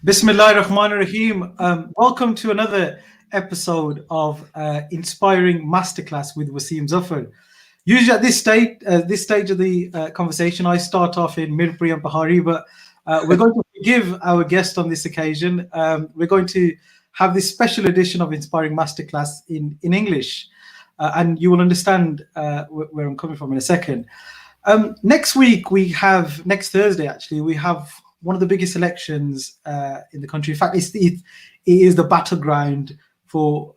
Bismillahir-Rahmanir-Rahim. Welcome to another episode of Inspiring Masterclass with Waseem Zaffar. Usually at this stage of the conversation, I start off in Mirpuri and Pahari, but we're going to forgive our guest on this occasion. We're going to have this special edition of Inspiring Masterclass in English, and you will understand where I'm coming from in a second. Next Thursday, actually, we have one of the biggest elections in the country. In fact, it is the battleground for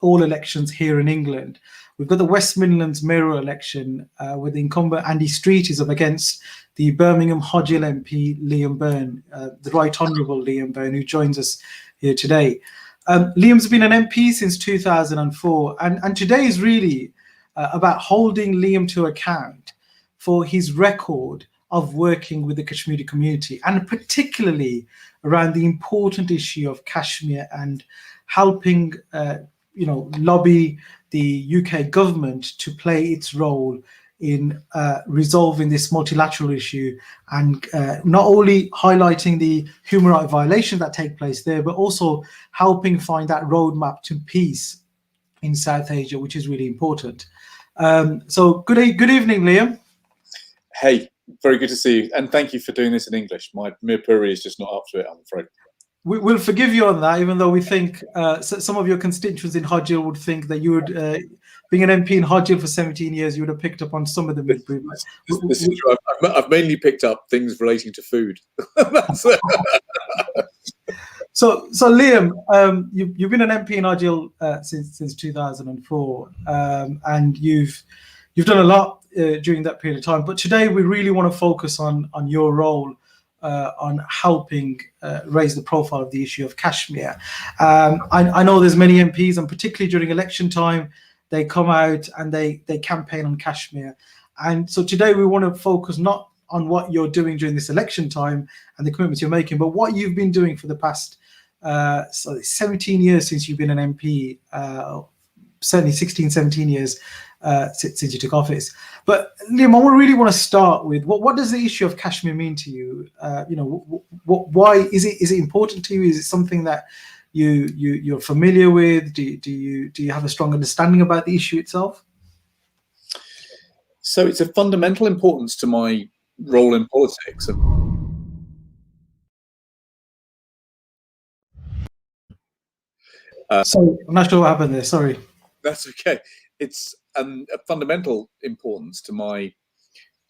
all elections here in England. We've got the West Midlands mayoral election where the incumbent Andy Street is up against the Birmingham Hodge Hill MP Liam Byrne, the Right Honourable Liam Byrne, who joins us here today. Liam's been an MP since 2004, and today is really about holding Liam to account for his record of working with the Kashmiri community, and particularly around the important issue of Kashmir and helping, lobby the UK government to play its role in resolving this multilateral issue, and not only highlighting the human rights violations that take place there, but also helping find that roadmap to peace in South Asia, which is really important. So good evening, Liam. Hey. Very good to see you, and thank you for doing this in English. My Mirpuri is just not up to it, I'm afraid. We'll forgive you on that, even though we think some of your constituents in Hodge Hill would think that you would, being an MP in Hodge Hill for 17 years, you would have picked up on some of the Mirpuri. This is true. I've mainly picked up things relating to food. So Liam, you've been an MP in Hodge Hill since 2004, and you've done a lot during that period of time. But today we really want to focus on your role on helping raise the profile of the issue of Kashmir. I know there's many MPs, and particularly during election time, they come out and they campaign on Kashmir. And so today we want to focus not on what you're doing during this election time and the commitments you're making, but what you've been doing for the past 17 years since you've been an MP, certainly 16, 17 years since you took office. But Liam, I really want to start with what does the issue of Kashmir mean to you? Why is it important to you? Is it something that you're familiar with? Do you have a strong understanding about the issue itself? So it's a fundamental importance to my role in politics. Sorry, I'm not sure what happened there. Sorry. That's okay. It's a fundamental importance to my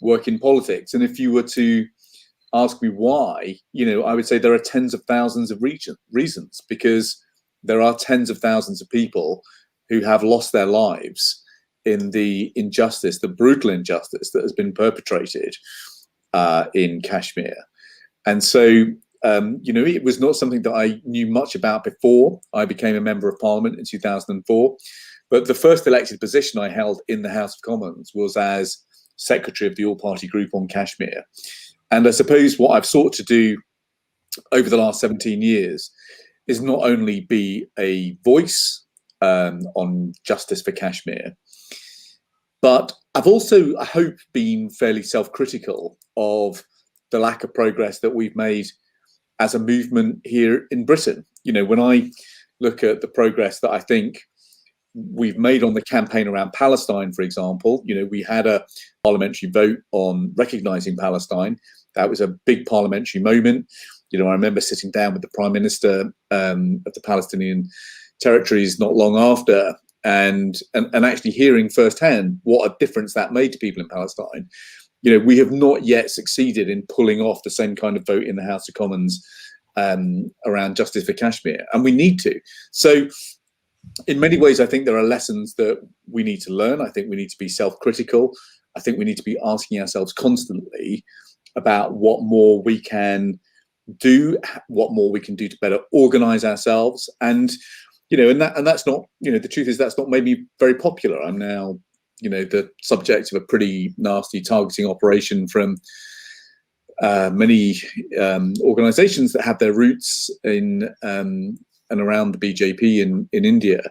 work in politics. And if you were to ask me why, I would say there are tens of thousands of reasons, because there are tens of thousands of people who have lost their lives in the injustice, the brutal injustice that has been perpetrated in Kashmir. And so, it was not something that I knew much about before I became a member of Parliament in 2004. But the first elected position I held in the House of Commons was as Secretary of the All-Party Group on Kashmir. And I suppose what I've sought to do over the last 17 years is not only be a voice on justice for Kashmir, but I've also, I hope, been fairly self-critical of the lack of progress that we've made as a movement here in Britain. When I look at the progress that I think we've made on the campaign around Palestine, for example, we had a parliamentary vote on recognising Palestine. That was a big parliamentary moment. I remember sitting down with the Prime Minister of the Palestinian territories not long after, and actually hearing firsthand what a difference that made to people in Palestine. We have not yet succeeded in pulling off the same kind of vote in the House of Commons around justice for Kashmir, and we need to. So in many ways, I think there are lessons that we need to learn. I think we need to be self-critical. I think we need to be asking ourselves constantly about what more we can do, what more we can do to better organize ourselves. And, and that's not, the truth is that's not made me very popular. I'm now, the subject of a pretty nasty targeting operation from many organizations that have their roots in and around the BJP in India.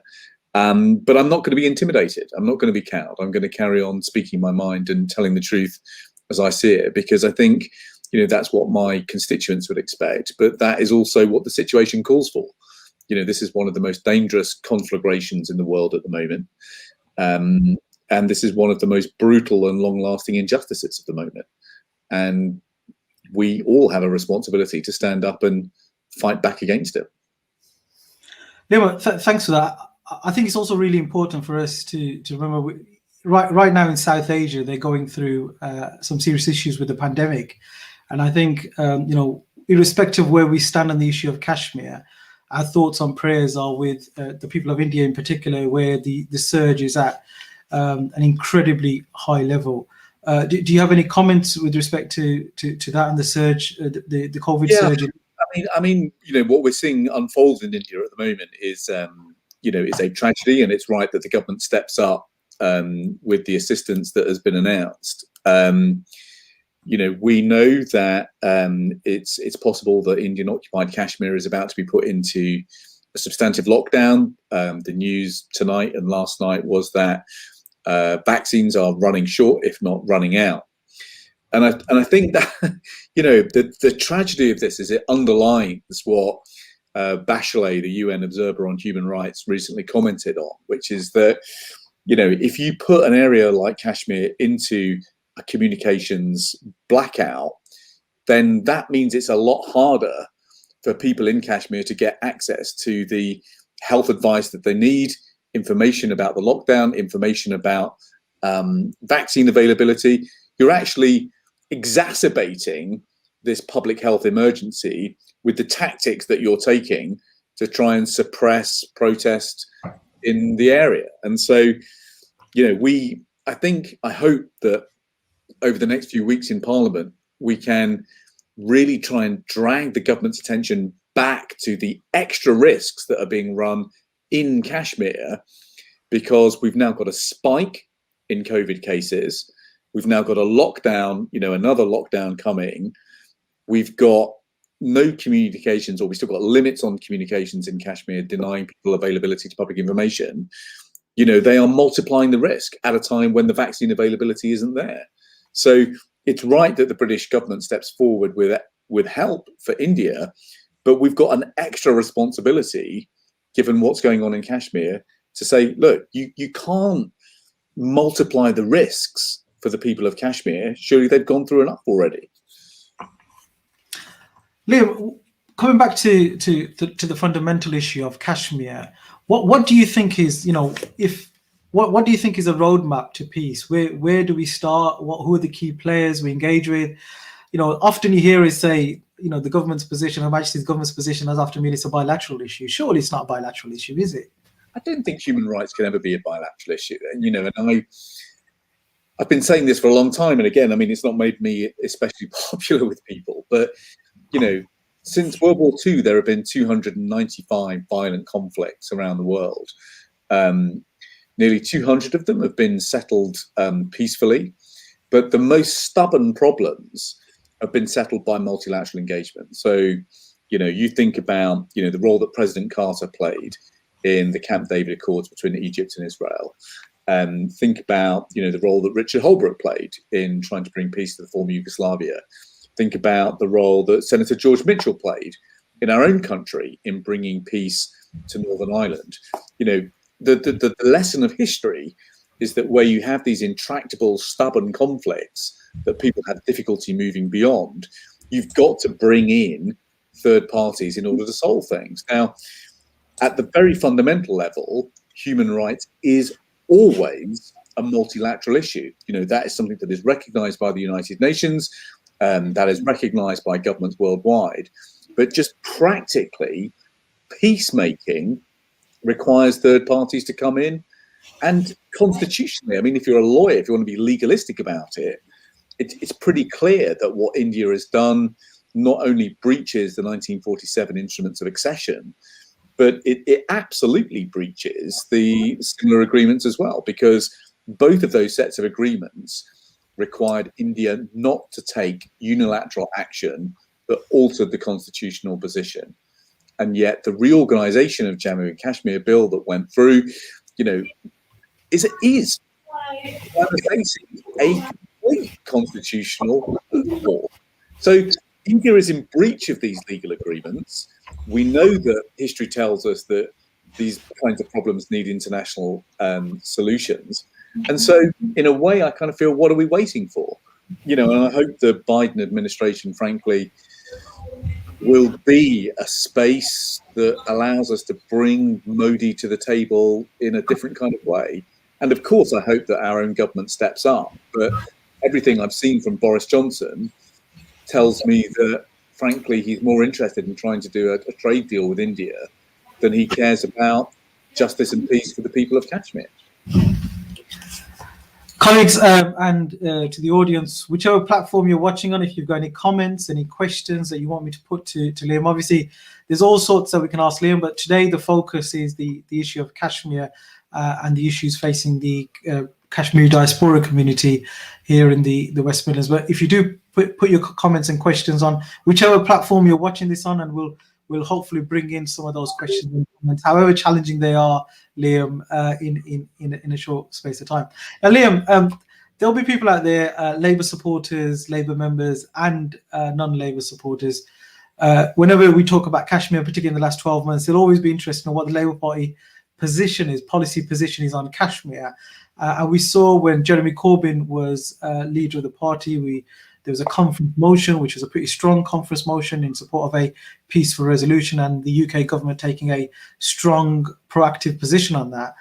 But I'm not going to be intimidated. I'm not going to be cowed. I'm going to carry on speaking my mind and telling the truth as I see it, because I think that's what my constituents would expect. But that is also what the situation calls for. This is one of the most dangerous conflagrations in the world at the moment. And this is one of the most brutal and long-lasting injustices at the moment. And we all have a responsibility to stand up and fight back against it. Lima, thanks for that. I think it's also really important for us to remember, right now in South Asia, they're going through some serious issues with the pandemic. And I think, irrespective of where we stand on the issue of Kashmir, our thoughts and prayers are with the people of India in particular, where the surge is at an incredibly high level. Do you have any comments with respect to that and the surge, the COVID surge? I mean, what we're seeing unfold in India at the moment is, is a tragedy, and it's right that the government steps up with the assistance that has been announced. We know that it's possible that Indian-occupied Kashmir is about to be put into a substantive lockdown. The news tonight and last night was that vaccines are running short, if not running out. And I think that, the tragedy of this is it underlines what Bachelet, the UN observer on human rights, recently commented on, which is that, if you put an area like Kashmir into a communications blackout, then that means it's a lot harder for people in Kashmir to get access to the health advice that they need, information about the lockdown, information about vaccine availability. You're actually exacerbating this public health emergency with the tactics that you're taking to try and suppress protest in the area. And so, I hope that over the next few weeks in Parliament, we can really try and drag the government's attention back to the extra risks that are being run in Kashmir, because we've now got a spike in COVID cases. We've now got a lockdown, another lockdown coming. We've got no communications, or we've still got limits on communications in Kashmir, denying people availability to public information. They are multiplying the risk at a time when the vaccine availability isn't there. So it's right that the British government steps forward with help for India, but we've got an extra responsibility, given what's going on in Kashmir, to say, look, you can't multiply the risks for the people of Kashmir. Surely they've gone through enough already. Liam, coming back to the fundamental issue of Kashmir, what do you think is, what do you think is a roadmap to peace? Where do we start? Who are the key players we engage with? Often you hear us say, the government's position, Her Majesty's government's position, as often mean it's a bilateral issue. Surely it's not a bilateral issue, is it? I don't think human rights can ever be a bilateral issue. And I've been saying this for a long time. And again, it's not made me especially popular with people, but, since World War II, there have been 295 violent conflicts around the world. Nearly 200 of them have been settled peacefully, but the most stubborn problems have been settled by multilateral engagement. So, you think about, the role that President Carter played in the Camp David Accords between Egypt and Israel. Think about, the role that Richard Holbrooke played in trying to bring peace to the former Yugoslavia. Think about the role that Senator George Mitchell played in our own country in bringing peace to Northern Ireland. The lesson of history is that where you have these intractable, stubborn conflicts that people have difficulty moving beyond, you've got to bring in third parties in order to solve things. Now, at the very fundamental level, human rights is always a multilateral issue. That is something that is recognized by the United Nations, that is recognized by governments worldwide. But just practically, peacemaking requires third parties to come in. And constitutionally, if you're a lawyer, if you want to be legalistic about it, it's pretty clear that what India has done not only breaches the 1947 instruments of accession, but it absolutely breaches the similar agreements as well, because both of those sets of agreements required India not to take unilateral action that altered the constitutional position. And yet the reorganization of Jammu and Kashmir bill that went through, is by the face a complete constitutional law. So India is in breach of these legal agreements. We know that history tells us that these kinds of problems need international solutions. And so, in a way, I kind of feel, what are we waiting for? And I hope the Biden administration, frankly, will be a space that allows us to bring Modi to the table in a different kind of way. And of course, I hope that our own government steps up. But everything I've seen from Boris Johnson tells me that, frankly, he's more interested in trying to do a trade deal with India than he cares about justice and peace for the people of Kashmir. Colleagues and to the audience, whichever platform you're watching on, if you've got any comments, any questions that you want me to put to Liam, obviously there's all sorts that we can ask Liam, but today the focus is the issue of Kashmir and the issues facing the Kashmiri diaspora community here in the West Midlands. But if you do put your comments and questions on whichever platform you're watching this on, and we'll hopefully bring in some of those questions and comments, however challenging they are, Liam, in a short space of time. Now, Liam, there'll be people out there, Labour supporters, Labour members, and non-Labour supporters. Whenever we talk about Kashmir, particularly in the last 12 months, they'll always be interested in what the Labour Party policy position is on Kashmir. And we saw when Jeremy Corbyn was leader of the party, there was a conference motion, which was a pretty strong conference motion in support of a peaceful resolution, and the UK government taking a strong, proactive position on that.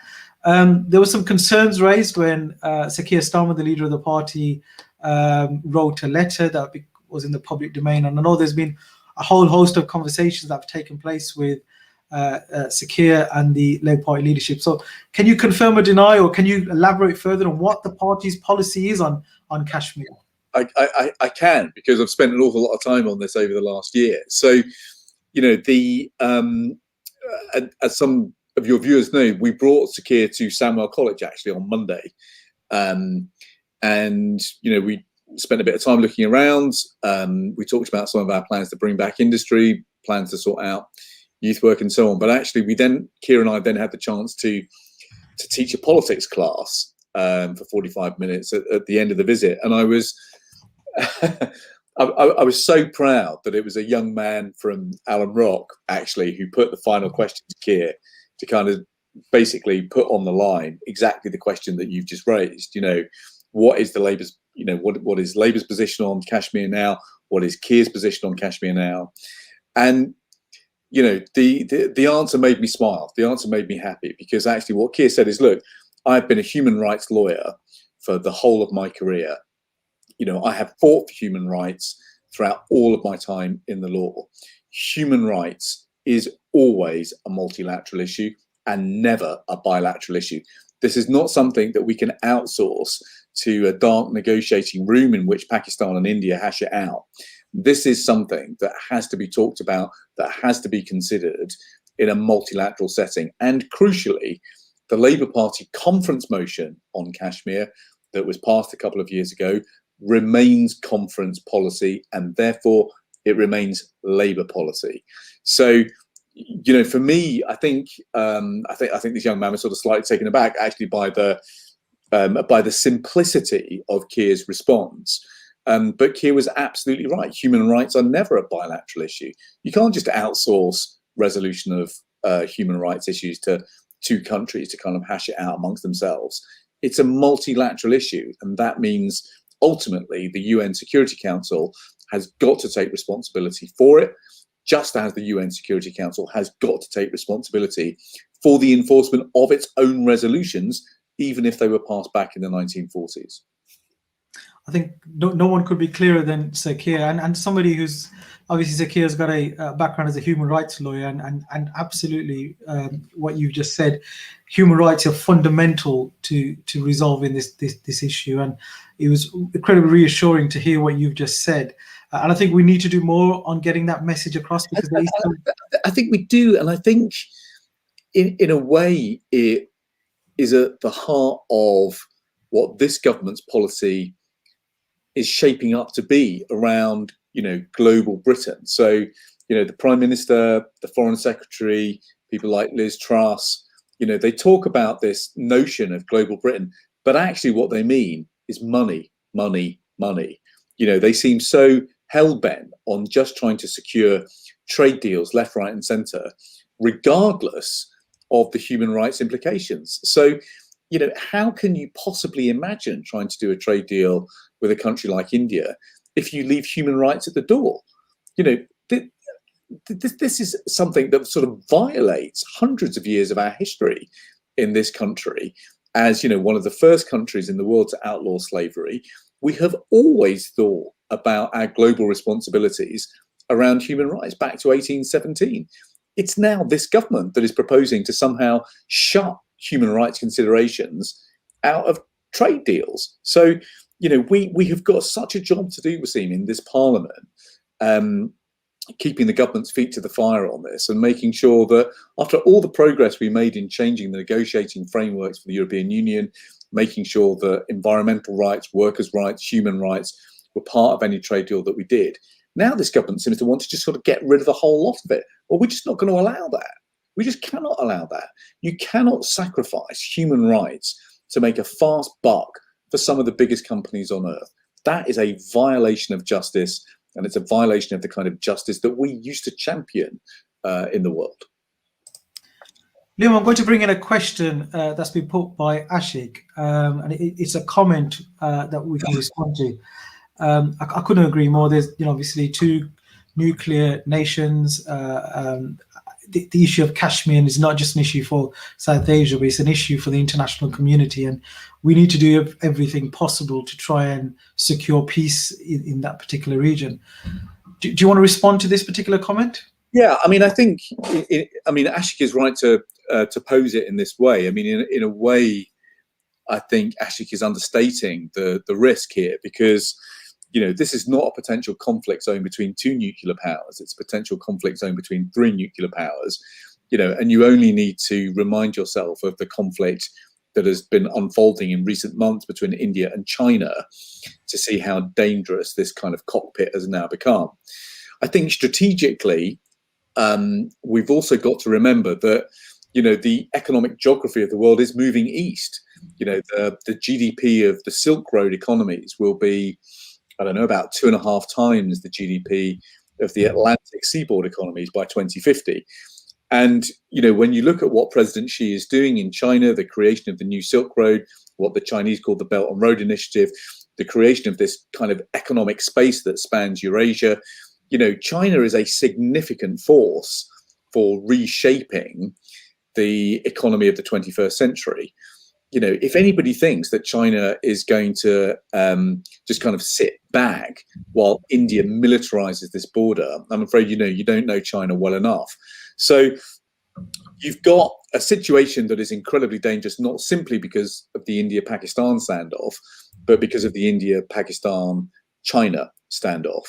There were some concerns raised when Sir Keir Starmer, the leader of the party, wrote a letter that was in the public domain. And I know there's been a whole host of conversations that have taken place with Sir Keir and the Labour Party leadership. So can you confirm or deny, or can you elaborate further on what the party's policy is on Kashmir? I can, because I've spent an awful lot of time on this over the last year. So, as some of your viewers know, we brought Sir Keir to Sandwell College actually on Monday. We spent a bit of time looking around. We talked about some of our plans to bring back industry, plans to sort out youth work and so on. But actually, Keir and I then had the chance to teach a politics class for 45 minutes at the end of the visit. And I was I was so proud that it was a young man from Alum Rock, actually, who put the final question to Keir to kind of basically put on the line exactly the question that you've just raised. What is the Labour's, what is Labour's position on Kashmir now? What is Keir's position on Kashmir now? And the answer made me smile. The answer made me happy, because actually what Keir said is, look, I've been a human rights lawyer for the whole of my career. I have fought for human rights throughout all of my time in the law. Human rights is always a multilateral issue and never a bilateral issue. This is not something that we can outsource to a dark negotiating room in which Pakistan and India hash it out. This is something that has to be talked about, that has to be considered in a multilateral setting. And crucially, the Labour Party conference motion on Kashmir that was passed a couple of years ago remains conference policy, and therefore it remains Labour policy. So, for me, I think this young man was sort of slightly taken aback actually by the simplicity of Keir's response. But Keir was absolutely right. Human rights are never a bilateral issue. You can't just outsource resolution of human rights issues to two countries to kind of hash it out amongst themselves. It's a multilateral issue, and that means ultimately the UN Security Council has got to take responsibility for it, just as the UN Security Council has got to take responsibility for the enforcement of its own resolutions, even if they were passed back in the 1940s. I think no one could be clearer than Sir Keir, and somebody who's obviously, Sir Keir's got a background as a human rights lawyer, and absolutely what you've just said, human rights are fundamental to resolving this issue, and it was incredibly reassuring to hear what you've just said. And I think we need to do more on getting that message across, because I think we do, and I think in a way it is at the heart of what this government's policy is shaping up to be around, global Britain. So, the Prime Minister, the Foreign Secretary, people like Liz Truss, they talk about this notion of global Britain, but actually what they mean is money, money, money. They seem so hell-bent on just trying to secure trade deals left, right, and centre, regardless of the human rights implications. So, how can you possibly imagine trying to do a trade deal with a country like India if you leave human rights at the door? This is something that sort of violates hundreds of years of our history in this country. As one of the first countries in the world to outlaw slavery, we have always thought about our global responsibilities around human rights back to 1817. It's now this government that is proposing to somehow shut human rights considerations out of trade deals. So, we have got such a job to do, Waseem, in this parliament, keeping the government's feet to the fire on this and making sure that after all the progress we made in changing the negotiating frameworks for the European Union, making sure that environmental rights, workers' rights, human rights were part of any trade deal that we did. Now this government seems to want to just sort of get rid of the whole lot of it. Well, we're just not going to allow that. We just cannot allow that. You cannot sacrifice human rights to make a fast buck for some of the biggest companies on earth. That is a violation of justice, and it's a violation of the kind of justice that we used to champion in the world. Liam, I'm going to bring in a question that's been put by Ashik, and it's a comment that we can respond to. I couldn't agree more. There's, obviously two nuclear nations. The issue of Kashmir is not just an issue for South Asia, but it's an issue for the international community, and we need to do everything possible to try and secure peace in that particular region. Do you want to respond to this particular comment? Yeah, I think Ashik is right to pose it in this way. In a way, I think Ashik is understating the risk here, because this is not a potential conflict zone between two nuclear powers. It's a potential conflict zone between three nuclear powers, and you only need to remind yourself of the conflict that has been unfolding in recent months between India and China to see how dangerous this kind of cockpit has now become. I think strategically, we've also got to remember that, the economic geography of the world is moving east. The GDP of the Silk Road economies will be, about 2.5 times the GDP of the Atlantic seaboard economies by 2050. And, when you look at what President Xi is doing in China, the creation of the new Silk Road, what the Chinese call the Belt and Road Initiative, the creation of this kind of economic space that spans Eurasia, China is a significant force for reshaping the economy of the 21st century. If anybody thinks that China is going to just kind of sit back while India militarizes this border, I'm afraid you don't know China well enough. So you've got a situation that is incredibly dangerous, not simply because of the India-Pakistan standoff, but because of the India-Pakistan-China standoff.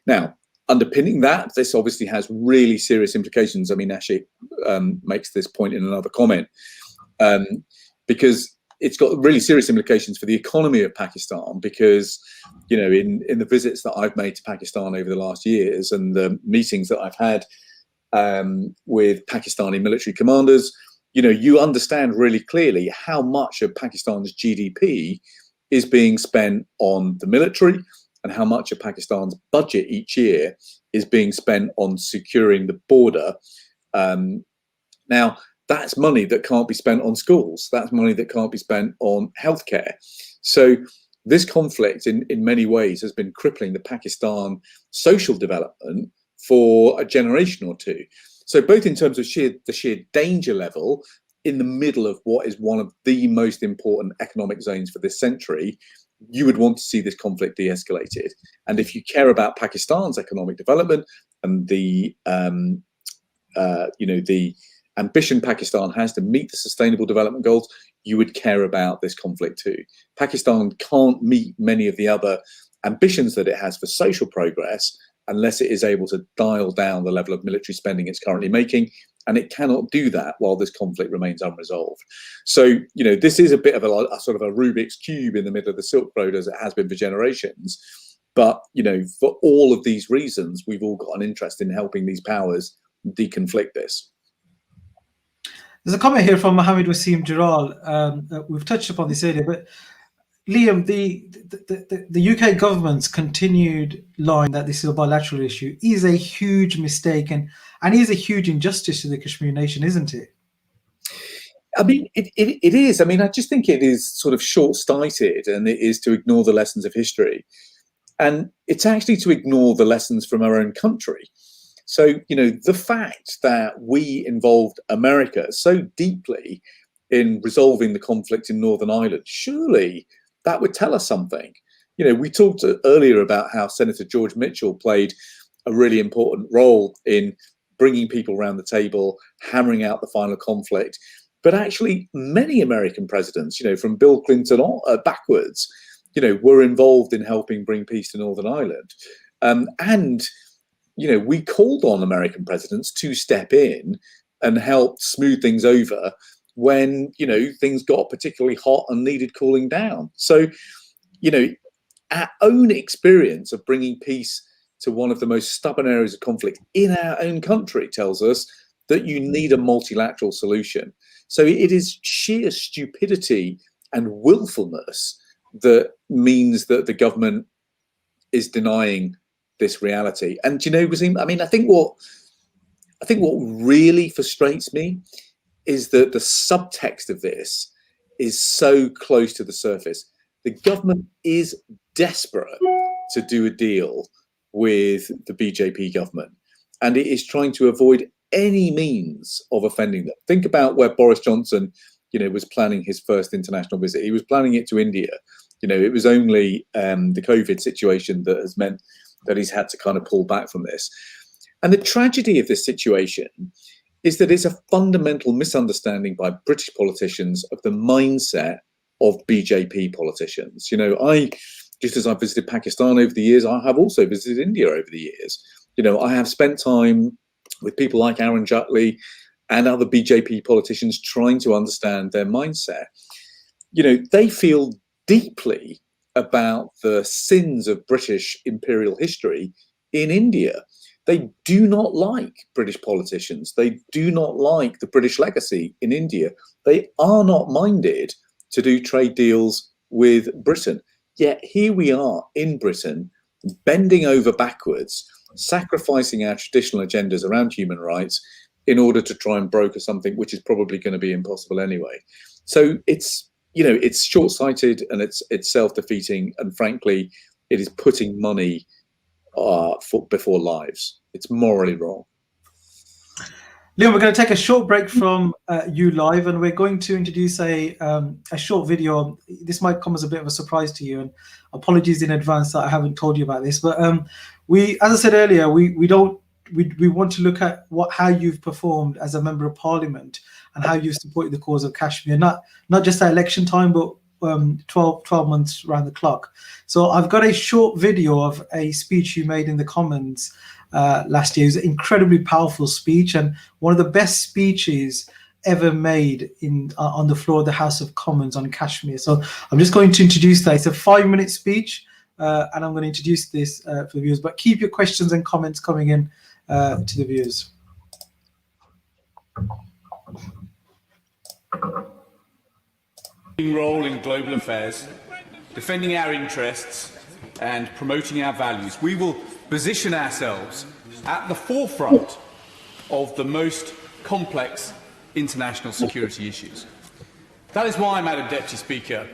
Now, underpinning that, this obviously has really serious implications. Ashik makes this point in another comment. Because it's got really serious implications for the economy of Pakistan, because, in the visits that I've made to Pakistan over the last years and the meetings that I've had with Pakistani military commanders, you understand really clearly how much of Pakistan's GDP is being spent on the military and how much of Pakistan's budget each year is being spent on securing the border. Now, that's money that can't be spent on schools. That's money that can't be spent on healthcare. So this conflict in many ways has been crippling the Pakistan social development for a generation or two. So both in terms of the sheer danger level in the middle of what is one of the most important economic zones for this century, you would want to see this conflict de-escalated. And if you care about Pakistan's economic development and the ambition Pakistan has to meet the Sustainable Development Goals, you would care about this conflict too. Pakistan can't meet many of the other ambitions that it has for social progress unless it is able to dial down the level of military spending it's currently making, and it cannot do that while this conflict remains unresolved. So, this is a bit of a sort of a Rubik's Cube in the middle of the Silk Road, as it has been for generations. But, for all of these reasons, we've all got an interest in helping these powers deconflict this. There's a comment here from Mohammed Waseem Jalal. We've touched upon this earlier, but Liam, the UK government's continued line that this is a bilateral issue is a huge mistake and is a huge injustice to the Kashmir nation, isn't it? I mean, it is. I mean, I just think it is sort of short-sighted, and it is to ignore the lessons of history. And it's actually to ignore the lessons from our own country. So, you know, the fact that we involved America so deeply in resolving the conflict in Northern Ireland, surely that would tell us something. You know, we talked earlier about how Senator George Mitchell played a really important role in bringing people around the table, hammering out the final conflict. But actually, many American presidents, you know, from Bill Clinton backwards, you know, were involved in helping bring peace to Northern Ireland. And, you know, we called on American presidents to step in and help smooth things over when, you know, things got particularly hot and needed cooling down. So, you know, our own experience of bringing peace to one of the most stubborn areas of conflict in our own country tells us that you need a multilateral solution. So it is sheer stupidity and willfulness that means that the government is denying this reality. And you know, Waseem, I mean, I think what really frustrates me is that the subtext of this is so close to the surface. The government is desperate to do a deal with the BJP government, and it is trying to avoid any means of offending them. Think about where Boris Johnson, you know, was planning his first international visit. He was planning it to India. You know, it was only the COVID situation that has meant that he's had to kind of pull back from this. And the tragedy of this situation is that it's a fundamental misunderstanding by British politicians of the mindset of BJP politicians. You know, just as I've visited Pakistan over the years, I have also visited India over the years. You know, I have spent time with people like Aaron Juttley and other BJP politicians trying to understand their mindset. You know, they feel deeply about the sins of British imperial history in India. They do not like British politicians. They do not like the British legacy in India. They are not minded to do trade deals with Britain. Yet here we are in Britain, bending over backwards, sacrificing our traditional agendas around human rights in order to try and broker something which is probably going to be impossible anyway. So it's, you know, it's short-sighted and it's self-defeating, and frankly, it is putting money before lives. It's morally wrong. Liam, we're going to take a short break from you live, and we're going to introduce a short video. This might come as a bit of a surprise to you, and apologies in advance that I haven't told you about this. But as I said earlier, we want to look at how you've performed as a member of Parliament and how you've supported the cause of Kashmir, not just at election time, but 12 months around the clock. So I've got a short video of a speech you made in the Commons last year. It was an incredibly powerful speech and one of the best speeches ever made on the floor of the House of Commons on Kashmir. So I'm just going to introduce that. It's a 5-minute speech, and I'm going to introduce this for the viewers. But keep your questions and comments coming in to the viewers. Role in global affairs, defending our interests and promoting our values. We will position ourselves at the forefront of the most complex international security issues. That is why, Madam Deputy Speaker,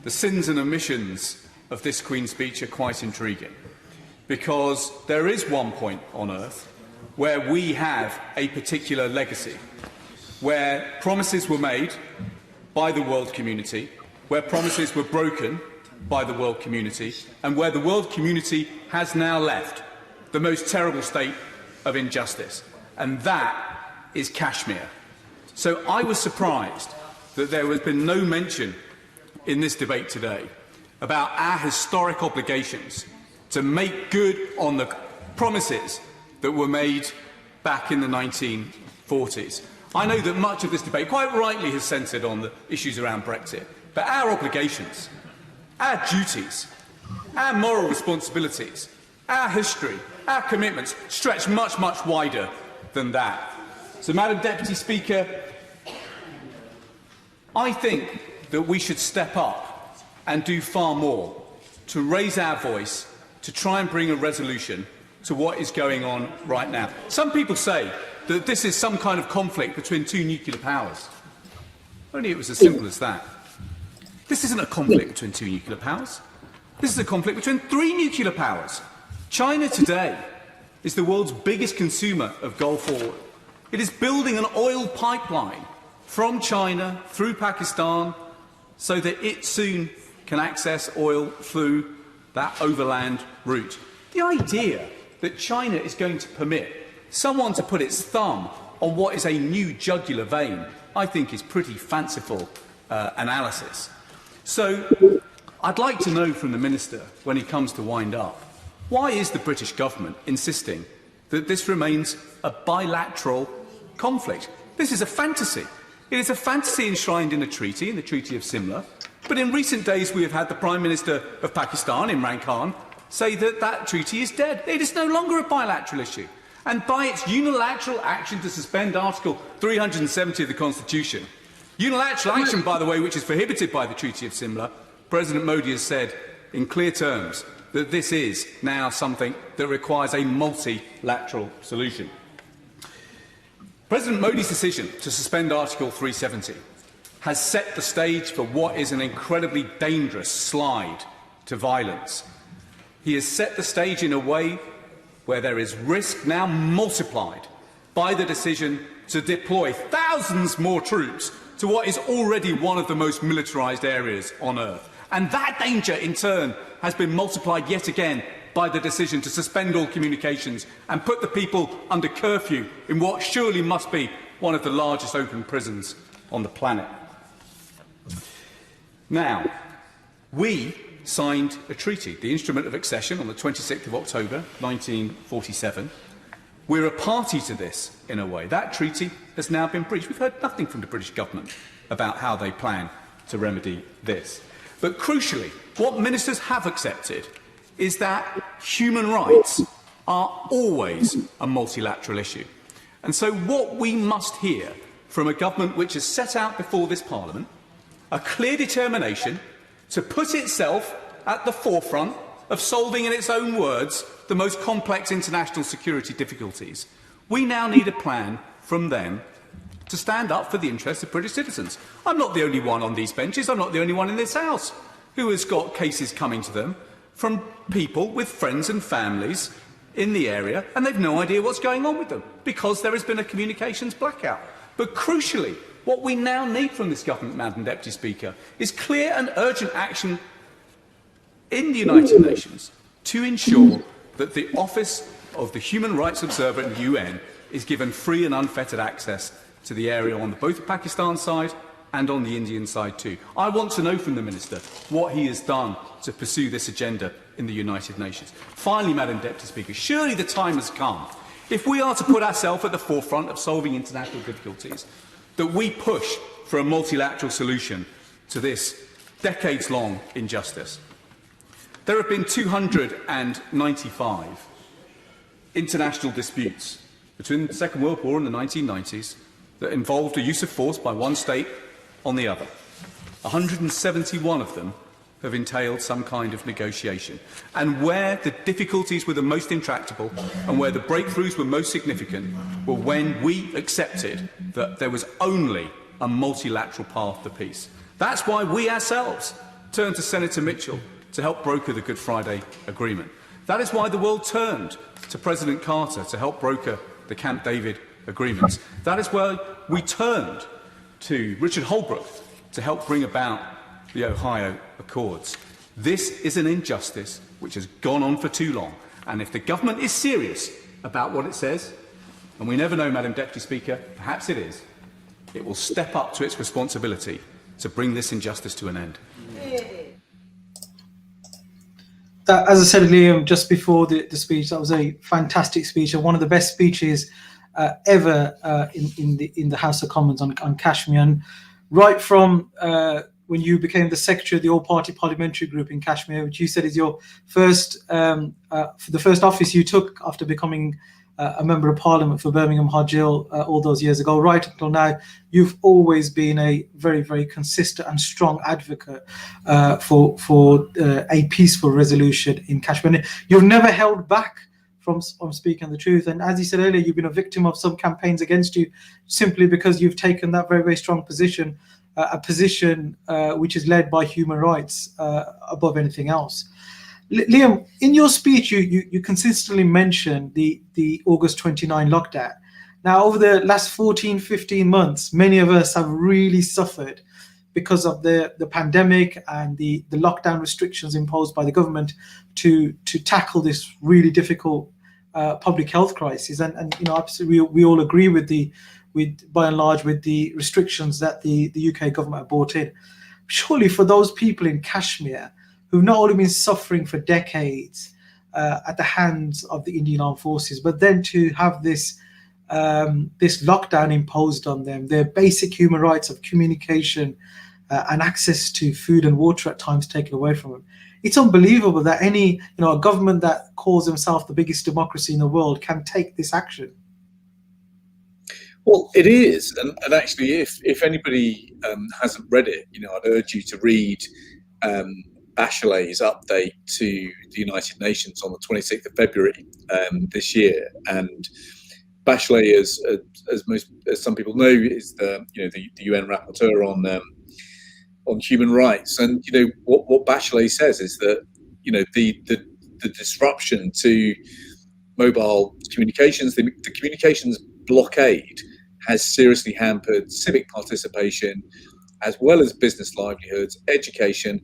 the sins and omissions of this Queen's speech are quite intriguing, because there is one point on earth where we have a particular legacy, where promises were made by the world community, where promises were broken by the world community, and where the world community has now left the most terrible state of injustice, and that is Kashmir. So I was surprised that there has been no mention in this debate today about our historic obligations to make good on the promises that were made back in the 1940s. I know that much of this debate, quite rightly, has centred on the issues around Brexit, but our obligations, our duties, our moral responsibilities, our history, our commitments stretch much, much wider than that. So, Madam Deputy Speaker, I think that we should step up and do far more to raise our voice, to try and bring a resolution to what is going on right now. Some people say that this is some kind of conflict between two nuclear powers. Only it was as simple as that. This isn't a conflict between two nuclear powers. This is a conflict between three nuclear powers. China today is the world's biggest consumer of Gulf oil. It is building an oil pipeline from China through Pakistan so that it soon can access oil through that overland route. The idea that China is going to permit someone to put its thumb on what is a new jugular vein, I think is pretty fanciful analysis. So I'd like to know from the Minister, when he comes to wind up, why is the British government insisting that this remains a bilateral conflict? This is a fantasy. It is a fantasy enshrined in a treaty, in the Treaty of Simla. But in recent days, we have had the Prime Minister of Pakistan, Imran Khan, say that that treaty is dead. It is no longer a bilateral issue. And by its unilateral action to suspend Article 370 of the Constitution, unilateral action, by the way, which is prohibited by the Treaty of Simla, President Modi has said in clear terms that this is now something that requires a multilateral solution. President Modi's decision to suspend Article 370 has set the stage for what is an incredibly dangerous slide to violence. He has set the stage in a way where there is risk now multiplied by the decision to deploy thousands more troops to what is already one of the most militarised areas on Earth. And that danger, in turn, has been multiplied yet again by the decision to suspend all communications and put the people under curfew in what surely must be one of the largest open prisons on the planet. Now, we signed a treaty, the Instrument of Accession, on the 26th of October 1947. We're a party to this, in a way. That treaty has now been breached. We've heard nothing from the British government about how they plan to remedy this. But crucially, what ministers have accepted is that human rights are always a multilateral issue. And so what we must hear from a government which has set out before this Parliament a clear determination to put itself at the forefront of solving, in its own words, the most complex international security difficulties. We now need a plan from them to stand up for the interests of British citizens. I'm not the only one on these benches, I'm not the only one in this House who has got cases coming to them from people with friends and families in the area, and they've no idea what's going on with them because there has been a communications blackout. But crucially, what we now need from this government, Madam Deputy Speaker, is clear and urgent action in the United Nations to ensure that the Office of the Human Rights Observer in the UN is given free and unfettered access to the area on both the Pakistan side and on the Indian side too. I want to know from the Minister what he has done to pursue this agenda in the United Nations. Finally, Madam Deputy Speaker, surely the time has come, if we are to put ourselves at the forefront of solving international difficulties, that we push for a multilateral solution to this decades-long injustice. There have been 295 international disputes between the Second World War and the 1990s that involved the use of force by one state on the other. 171 of them have entailed some kind of negotiation. And where the difficulties were the most intractable and where the breakthroughs were most significant were when we accepted that there was only a multilateral path to peace. That's why we ourselves turned to Senator Mitchell to help broker the Good Friday Agreement. That is why the world turned to President Carter to help broker the Camp David agreements. That is why we turned to Richard Holbrooke to help bring about the Ohio Accords. This is an injustice which has gone on for too long. And if the government is serious about what it says, and we never know, Madam Deputy Speaker, perhaps it is, it will step up to its responsibility to bring this injustice to an end. That, as I said, Liam, just before the speech, that was a fantastic speech and one of the best speeches ever in the House of Commons on Kashmir. And right from when you became the secretary of the All-Party Parliamentary Group in Kashmir, which you said is your first, the first office you took after becoming a member of Parliament for Birmingham Hard Hill all those years ago, right until now, you've always been a very, very consistent and strong advocate for a peaceful resolution in Kashmir. You've never held back from speaking the truth. And as you said earlier, you've been a victim of some campaigns against you simply because you've taken that very, very strong position, a position which is led by human rights above anything else. Liam, in your speech, you consistently mentioned the August 29 lockdown. Now, over the last 14, 15 months, many of us have really suffered because of the pandemic and the lockdown restrictions imposed by the government to tackle this really difficult public health crisis. And absolutely, we all agree by and large with the restrictions that the UK government have brought in. Surely for those people in Kashmir who've not only been suffering for decades at the hands of the Indian Armed Forces, but then to have this lockdown imposed on them, their basic human rights of communication and access to food and water at times taken away from them. It's unbelievable that a government that calls themselves the biggest democracy in the world can take this action. Well, it is, and actually, if anybody hasn't read it, I'd urge you to read Bachelet's update to the United Nations on the 26th of February this year. And Bachelet, as some people know, is the UN rapporteur on human rights. And what Bachelet says is that the disruption to mobile communications, the communications blockade, has seriously hampered civic participation, as well as business livelihoods, education,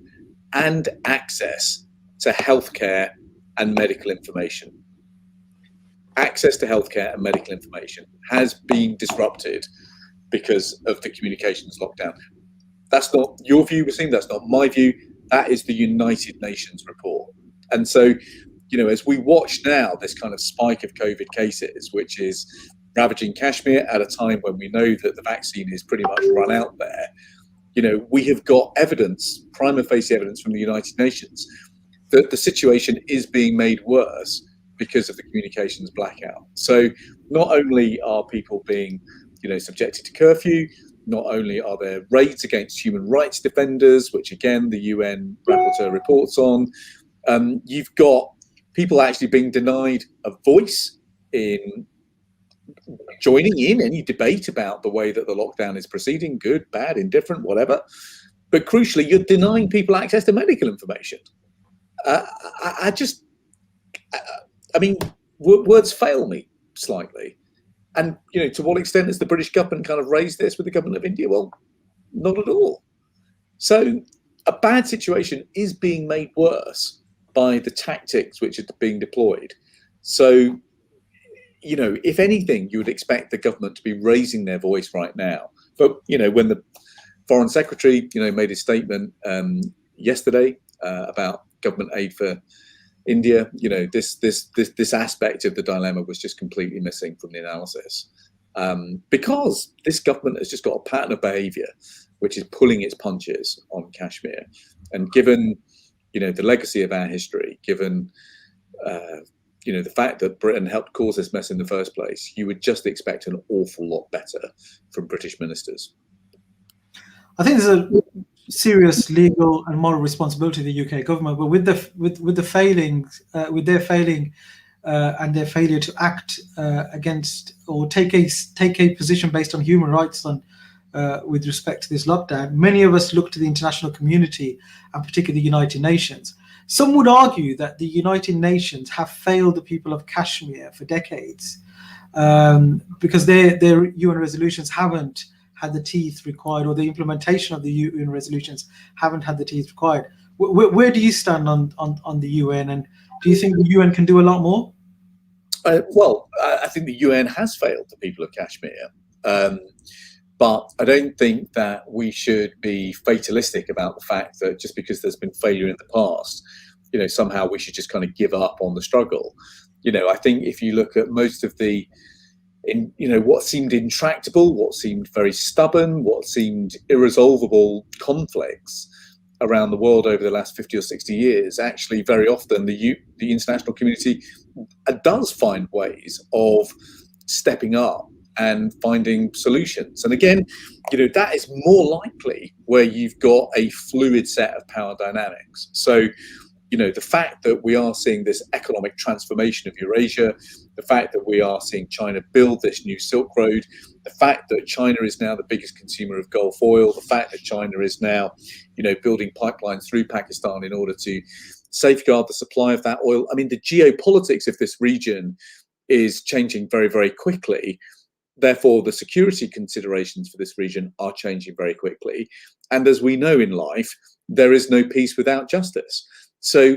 and access to healthcare and medical information. Access to healthcare and medical information has been disrupted because of the communications lockdown. That's not your view, Waseem. That's not my view. That is the United Nations report. And so, as we watch now this kind of spike of COVID cases, which is ravaging Kashmir at a time when we know that the vaccine is pretty much run out there, we have got evidence, prima facie evidence from the United Nations, that the situation is being made worse because of the communications blackout. So not only are people being, subjected to curfew, not only are there raids against human rights defenders, which again the UN rapporteur reports on, you've got people actually being denied a voice in joining in any debate about the way that the lockdown is proceeding, good, bad, indifferent, whatever. But crucially, you're denying people access to medical information. Words fail me slightly. And, to what extent has the British government kind of raised this with the government of India? Well, not at all. So a bad situation is being made worse by the tactics which are being deployed. So, if anything, you would expect the government to be raising their voice right now. But, when the Foreign Secretary, made his statement yesterday about government aid for India, this aspect of the dilemma was just completely missing from the analysis. Because this government has just got a pattern of behaviour which is pulling its punches on Kashmir. And given, the legacy of our history, given the fact that Britain helped cause this mess in the first place, you would just expect an awful lot better from British ministers. I think there's a serious legal and moral responsibility of the UK government, but with their failing and their failure to act against or take a position based on human rights with respect to this lockdown, many of us look to the international community and particularly the United Nations. Some would argue that the United Nations have failed the people of Kashmir for decades because their UN resolutions haven't had the teeth required, or the implementation of the UN resolutions haven't had the teeth required. Where do you stand on the UN, and do you think the UN can do a lot more? I think the UN has failed the people of Kashmir. But I don't think that we should be fatalistic about the fact that just because there's been failure in the past, somehow we should just kind of give up on the struggle. I think if you look at most of what seemed intractable, what seemed very stubborn, what seemed irresolvable conflicts around the world over the last 50 or 60 years, actually very often the international community does find ways of stepping up and finding solutions. And again, that is more likely where you've got a fluid set of power dynamics. So, the fact that we are seeing this economic transformation of Eurasia, the fact that we are seeing China build this new Silk Road, the fact that China is now the biggest consumer of Gulf oil, the fact that China is now, building pipelines through Pakistan in order to safeguard the supply of that oil. I mean, the geopolitics of this region is changing very, very quickly. Therefore, the security considerations for this region are changing very quickly. And as we know in life, there is no peace without justice. So,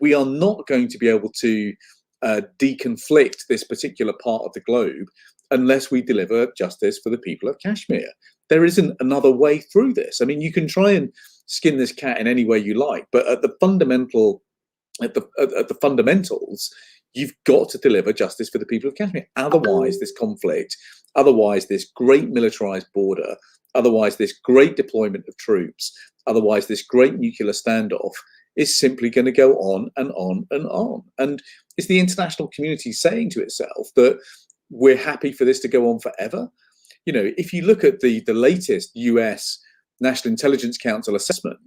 we are not going to be able to deconflict this particular part of the globe unless we deliver justice for the people of Kashmir. There isn't another way through this. I mean, you can try and skin this cat in any way you like, but at the fundamentals, you've got to deliver justice for the people of Kashmir. Otherwise, this conflict, otherwise this great militarized border, otherwise this great deployment of troops, otherwise this great nuclear standoff is simply going to go on and on and on. And is the international community saying to itself that we're happy for this to go on forever? If you look at the latest US National Intelligence Council assessment,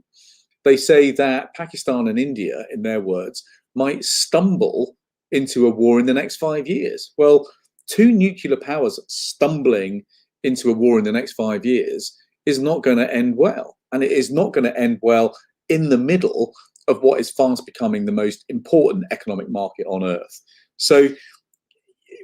they say that Pakistan and India, in their words, might stumble into a war in the next 5 years. Well, two nuclear powers stumbling into a war in the next 5 years is not going to end well. And it is not going to end well in the middle of what is fast becoming the most important economic market on earth. So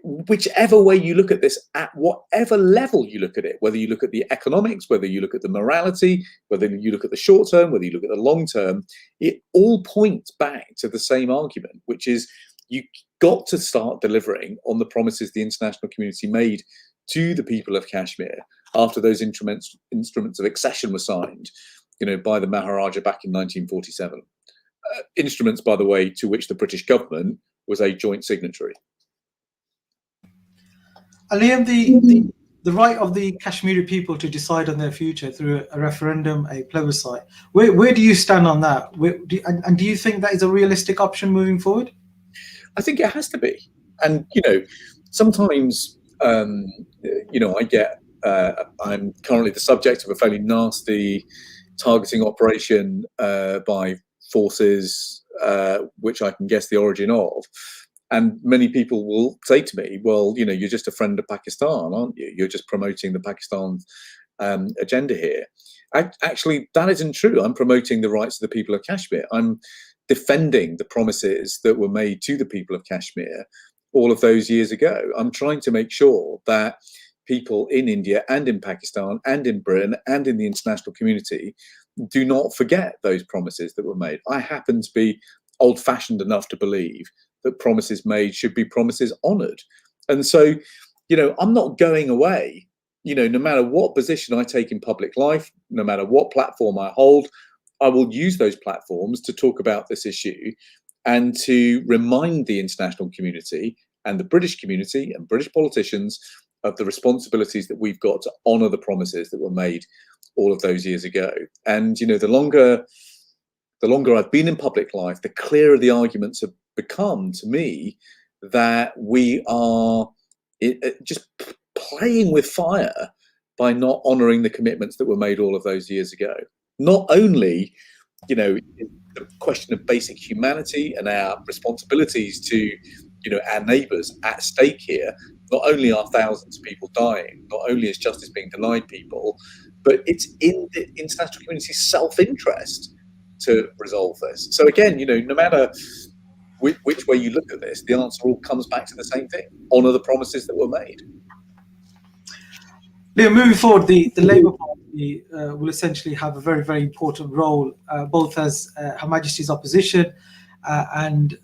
whichever way you look at this, at whatever level you look at it, whether you look at the economics, whether you look at the morality, whether you look at the short term, whether you look at the long term, it all points back to the same argument, which is you got to start delivering on the promises the international community made to the people of Kashmir after those instruments of accession were signed, by the Maharaja back in 1947. Instruments, by the way, to which the British government was a joint signatory. Liam, the right of the Kashmiri people to decide on their future through a referendum, a plebiscite, where do you stand on that? And do you think that is a realistic option moving forward? I think it has to be. And, sometimes, I get, I'm currently the subject of a fairly nasty targeting operation by forces, which I can guess the origin of. And many people will say to me, well, you're just a friend of Pakistan, aren't you? You're just promoting the Pakistan agenda here. Actually, that isn't true. I'm promoting the rights of the people of Kashmir. I'm defending the promises that were made to the people of Kashmir all of those years ago. I'm trying to make sure that people in India and in Pakistan and in Britain and in the international community do not forget those promises that were made. I happen to be old-fashioned enough to believe that promises made should be promises honoured. And so, I'm not going away, no matter what position I take in public life, no matter what platform I hold, I will use those platforms to talk about this issue and to remind the international community and the British community and British politicians of the responsibilities that we've got to honour the promises that were made all of those years ago. And, the longer I've been in public life, the clearer the arguments have become to me that we are just playing with fire by not honouring the commitments that were made all of those years ago. Not only, the question of basic humanity and our responsibilities to, our neighbours at stake here, not only are thousands of people dying, not only is justice being denied people, but it's in the international community's self-interest to resolve this. So again, no matter which way you look at this, the answer all comes back to the same thing: honour the promises that were made. Liam, moving forward, the Labour Party will essentially have a very, very important role, both as Her Majesty's opposition and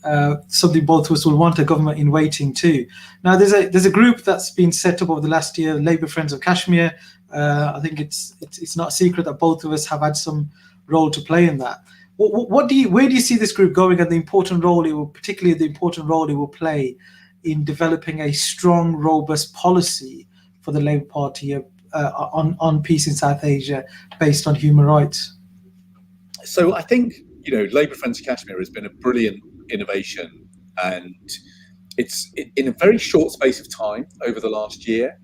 something both of us will want, a government in waiting too. Now, there's a group that's been set up over the last year, Labour Friends of Kashmir. I think it's not a secret that both of us have had some role to play in that. Where do you see this group going, and the important role it will, particularly the important role it will play in developing a strong, robust policy for the Labour Party on peace in South Asia based on human rights? So I think, Labour Friends of Kashmir has been a brilliant innovation, and it's in a very short space of time over the last year.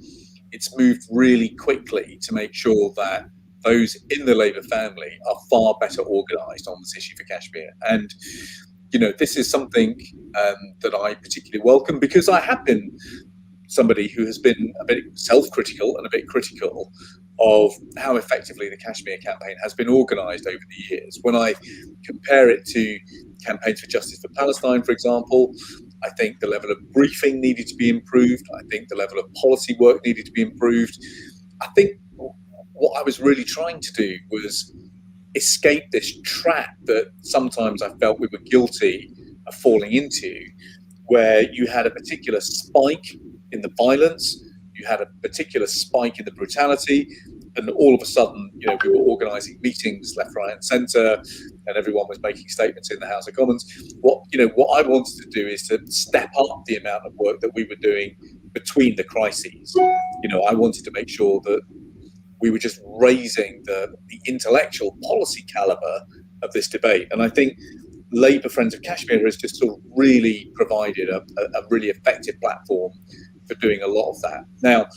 It's moved really quickly to make sure that those in the Labour family are far better organised on this issue for Kashmir. And, this is something that I particularly welcome, because I have been somebody who has been a bit self-critical and a bit critical of how effectively the Kashmir campaign has been organised over the years. When I compare it to campaigns for justice for Palestine, for example, I think the level of briefing needed to be improved. I think the level of policy work needed to be improved. I think what I was really trying to do was escape this trap that sometimes I felt we were guilty of falling into, where you had a particular spike in the violence, you had a particular spike in the brutality, and all of a sudden, we were organising meetings left, right, and centre, and everyone was making statements in the House of Commons. What I wanted to do is to step up the amount of work that we were doing between the crises. I wanted to make sure that we were just raising the intellectual policy calibre of this debate, and I think Labour Friends of Kashmir has just sort of really provided a really effective platform for doing a lot of that. Now,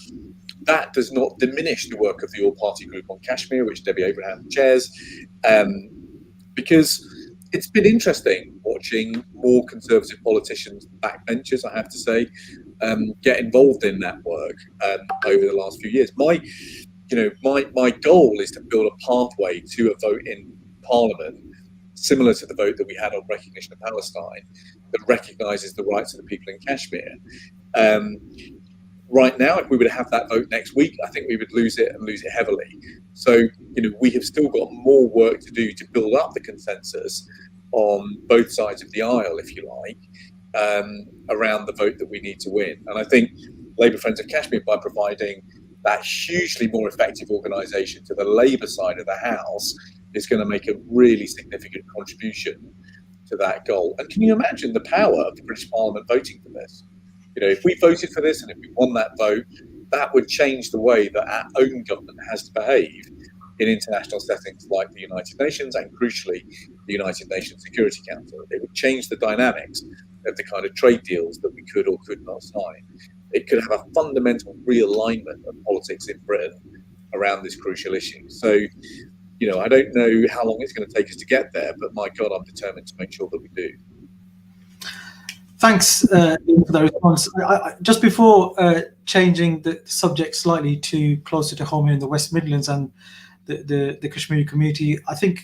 that does not diminish the work of the All-Party Group on Kashmir, which Debbie Abraham chairs, because it's been interesting watching more Conservative politicians, backbenchers, I have to say, get involved in that work over the last few years. My goal is to build a pathway to a vote in Parliament similar to the vote that we had on recognition of Palestine, that recognises the rights of the people in Kashmir. Right now, if we were to have that vote next week, I think we would lose it, and lose it heavily. So, we have still got more work to do to build up the consensus on both sides of the aisle, if you like, around the vote that we need to win. And I think Labour Friends of Kashmir, by providing that hugely more effective organisation to the Labour side of the House, is going to make a really significant contribution to that goal. And can you imagine the power of the British Parliament voting for this? If we voted for this and if we won that vote, that would change the way that our own government has to behave in international settings like the United Nations, and crucially, the United Nations Security Council. It would change the dynamics of the kind of trade deals that we could or could not sign. It could have a fundamental realignment of politics in Britain around this crucial issue. So, I don't know how long it's going to take us to get there, but my God, I'm determined to make sure that we do. Thanks, Ian, for that response. Just before changing the subject slightly to closer to home here in the West Midlands and the Kashmiri community, I think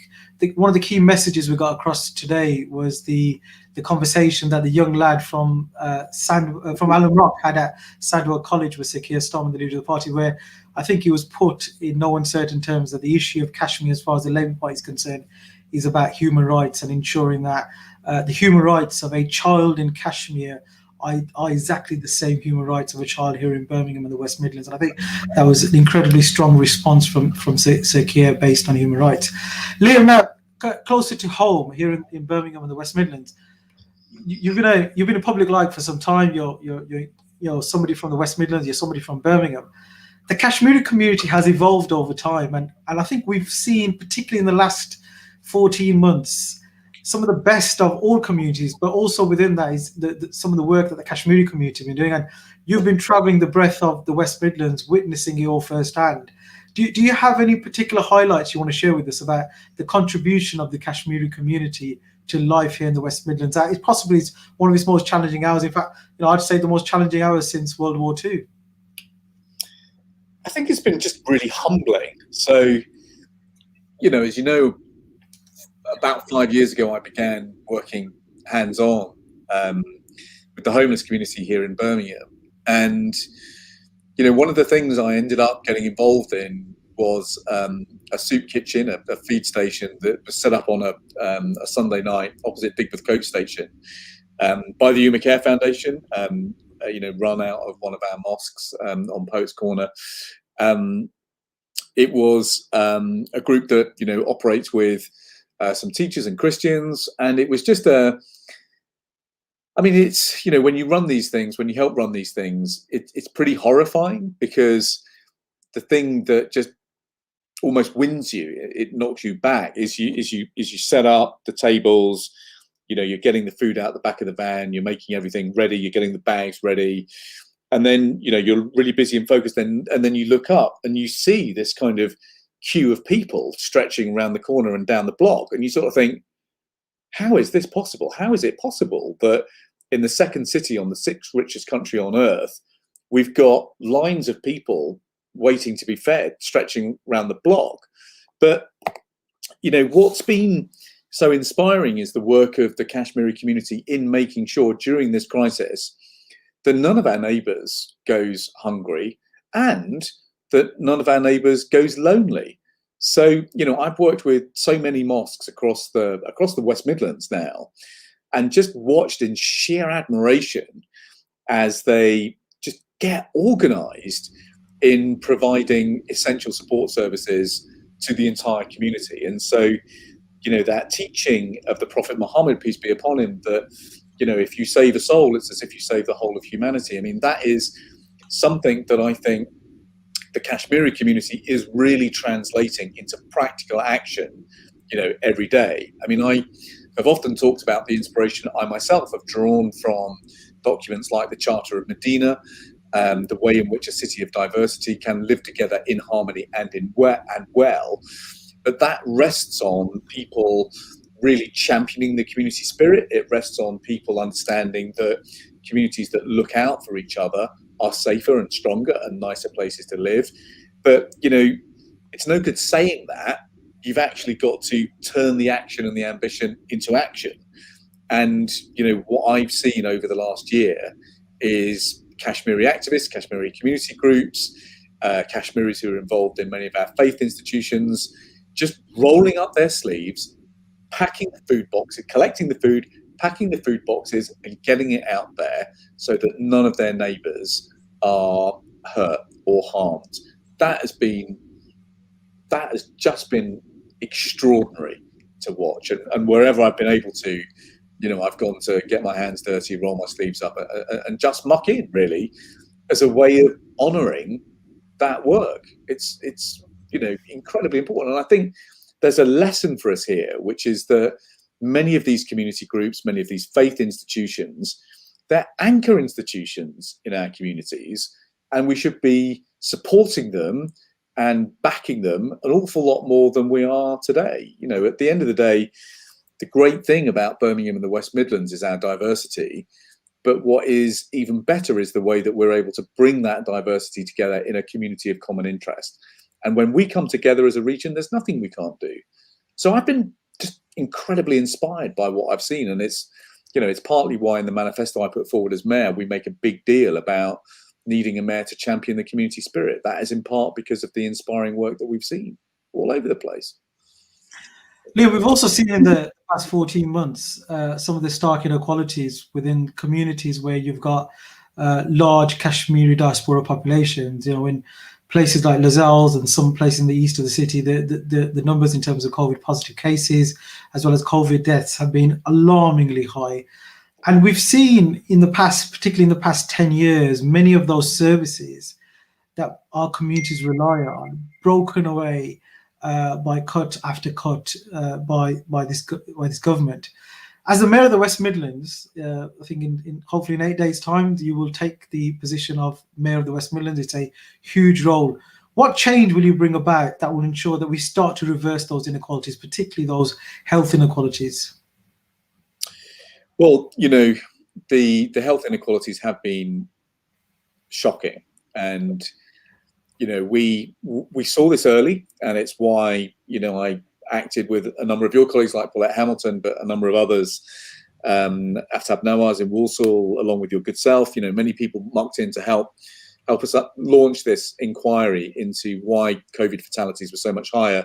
one of the key messages we got across today was the conversation that the young lad from Alum Rock had at Sandwell College with Sir Keir Starmer, the leader of the party, where I think he was put in no uncertain terms that the issue of Kashmir, as far as the Labour Party is concerned, is about human rights and ensuring that the human rights of a child in Kashmir are exactly the same human rights of a child here in Birmingham and the West Midlands. And I think that was an incredibly strong response from Sir Keir based on human rights. Liam, now closer to home here in Birmingham and the West Midlands, you've been in public life for some time. You're somebody from the West Midlands. You're somebody from Birmingham. The Kashmiri community has evolved over time, and I think we've seen, particularly in the last 14 months, some of the best of all communities, but also within that is some of the work that the Kashmiri community have been doing. And you've been traveling the breadth of the West Midlands, witnessing it all firsthand. Do you have any particular highlights you want to share with us about the contribution of the Kashmiri community to life here in the West Midlands? It's possibly one of its most challenging hours. In fact, I'd say the most challenging hours since World War II. I think it's been just really humbling. So, as you know, about 5 years ago, I began working hands-on with the homeless community here in Birmingham. And, one of the things I ended up getting involved in was a soup kitchen, a feed station that was set up on a Sunday night opposite Digworth Coach Station by the Uma Care Foundation, run out of one of our mosques on Poets Corner. It was a group that, operates with some teachers and Christians, and it was just it's, when you run these things, when you help run these things, it's pretty horrifying, because the thing that just almost wins you. It knocks you back. Is you set up the tables. You're getting the food out the back of the van. You're making everything ready. You're getting the bags ready, and then you're really busy and focused. And then you look up and you see this kind of queue of people stretching around the corner and down the block, and you sort of think, how is this possible? How is it possible that in the second city on the sixth richest country on earth, we've got lines of people waiting to be fed, stretching around the block? But, what's been so inspiring is the work of the Kashmiri community in making sure during this crisis that none of our neighbours goes hungry and that none of our neighbours goes lonely. So, I've worked with so many mosques across the West Midlands now, and just watched in sheer admiration as they just get organised in providing essential support services to the entire community. And so, that teaching of the Prophet Muhammad, peace be upon him, that, if you save a soul, it's as if you save the whole of humanity. I mean, that is something that I think the Kashmiri community is really translating into practical action, every day. I mean, I have often talked about the inspiration I myself have drawn from documents like the Charter of Medina, the way in which a city of diversity can live together in harmony and well. But that rests on people really championing the community spirit. It rests on people understanding that communities that look out for each other are safer and stronger and nicer places to live. But, it's no good saying that. You've actually got to turn the action and the ambition into action. And, what I've seen over the last year is Kashmiri activists, Kashmiri community groups, Kashmiris who are involved in many of our faith institutions, just rolling up their sleeves, packing the food boxes, collecting the food, packing the food boxes and getting it out there so that none of their neighbours are hurt or harmed. That has just been extraordinary to watch. And wherever I've been able to, I've gone to get my hands dirty, roll my sleeves up and just muck in, really, as a way of honouring that work. It's incredibly important. And I think there's a lesson for us here, which is that many of these community groups, many of these faith institutions, they're anchor institutions in our communities, and we should be supporting them and backing them an awful lot more than we are today. At the end of the day, the great thing about Birmingham and the West Midlands is our diversity. But what is even better is the way that we're able to bring that diversity together in a community of common interest. And when we come together as a region, there's nothing we can't do. So I've been just incredibly inspired by what I've seen. And it's partly why in the manifesto I put forward as mayor, we make a big deal about needing a mayor to champion the community spirit. That is in part because of the inspiring work that we've seen all over the place. Leo, we've also seen in the past 14 months some of the stark inequalities within communities where you've got large Kashmiri diaspora populations. In places like Lozells and some places in the east of the city, the numbers in terms of COVID positive cases as well as COVID deaths have been alarmingly high. And we've seen in the past, particularly in the past 10 years, many of those services that our communities rely on broken away by cut after cut by this government. As the mayor of the West Midlands, I think in hopefully in 8 days' time, you will take the position of mayor of the West Midlands. It's a huge role. What change will you bring about that will ensure that we start to reverse those inequalities, particularly those health inequalities? Well, the health inequalities have been shocking, and we saw this early, and it's why I acted with a number of your colleagues like Paulette Hamilton, but a number of others, Aftab Nawaz in Walsall, along with your good self. Many people mucked in to help us launch this inquiry into why COVID fatalities were so much higher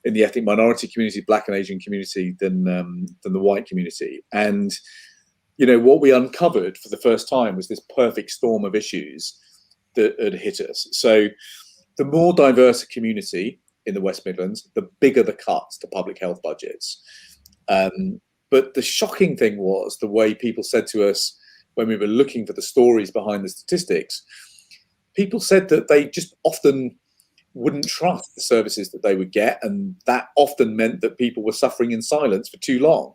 in the ethnic minority community, Black and Asian community, than the white community. And what we uncovered for the first time was this perfect storm of issues that had hit us. So the more diverse a community in the West Midlands, the bigger the cuts to public health budgets. But the shocking thing was the way people said to us when we were looking for the stories behind the statistics. People said that they just often wouldn't trust the services that they would get, and that often meant that people were suffering in silence for too long.